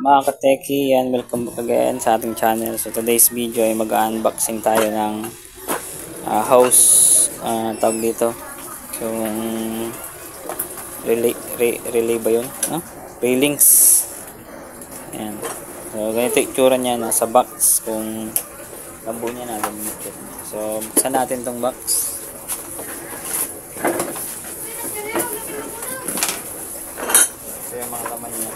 Mga kateki, yan, welcome back again sa ating channel. So today's video ay mag-unboxing tayo ng house, tawag dito, yung relay ba yun? Railings. Yan. So ganito yung itsura niya, nasa box, kung lambo niya natin. So buksan natin tong box. So yung mga laman niya.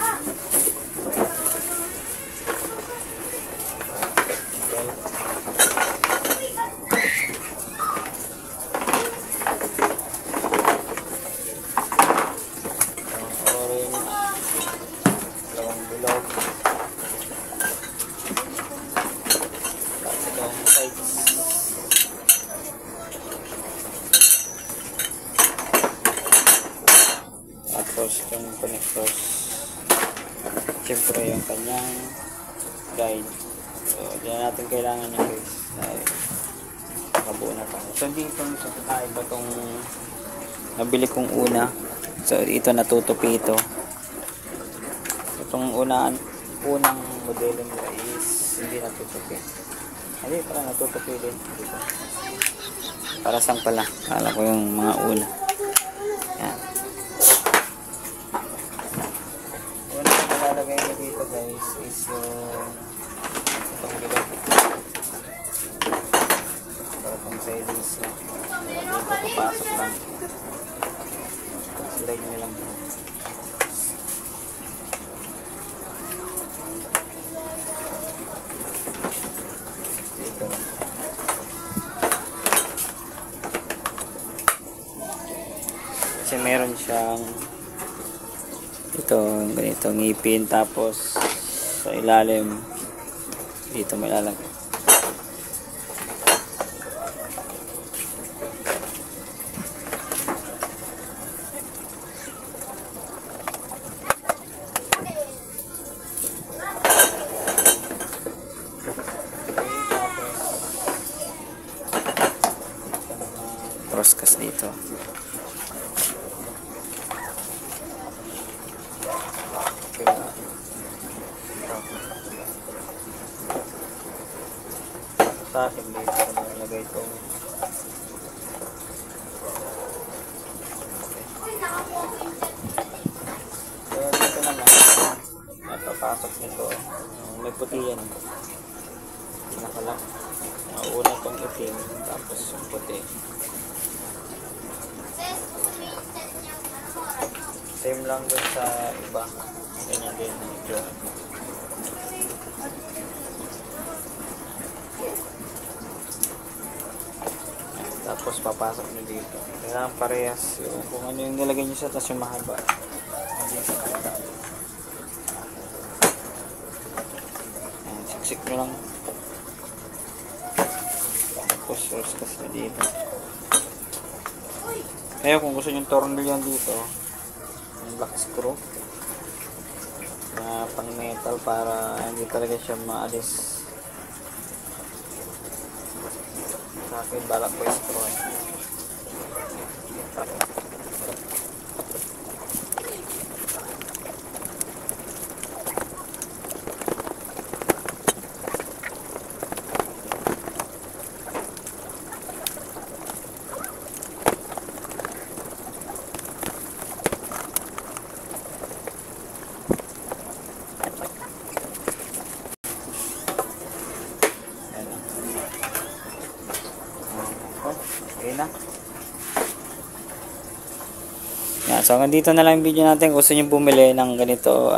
Tapos yung connectors, siyempre yung kanyang guide. So diyan natin kailangan yung guys, nakabuo na tayo. So dito sa kakaiba itong nabili kong una. So ito natutupi ito. Itong unang modelo nila is hindi natutupi. Hindi, parang natutupi din dito. Para sang pala, kala ko yung mga una. Yan. Una na nalalagay ko dito guys is yung itong bilog. Para itong sidings lang. Dito papasok lang. Slide nyo lang. Dito lang. Kasi meron siyang ito, ganito ngipin, tapos sa ilalim dito may lalagay. Roscas dito. Sa akin dito ko nalagay itong so dito naman napapasok nito may puti yan, pinakalak una itong itim tapos yung puti, same lang dun sa iba, ganyan din ito. Tapos papasok nyo dito. Kailangan parehas yung kung ano yung nilagay nyo sa tas yung mahaba. Ayan, siksik nyo lang. Tapos roscas nyo dito. Kaya kung gusto nyo tornilyon dito, yung black screw na pang metal para hindi talaga siya maalis. Sa akin balak ko yung screw. Okay na. Yan, so hanggang dito na lang yung video natin. Kung gusto nyo bumili ng ganito,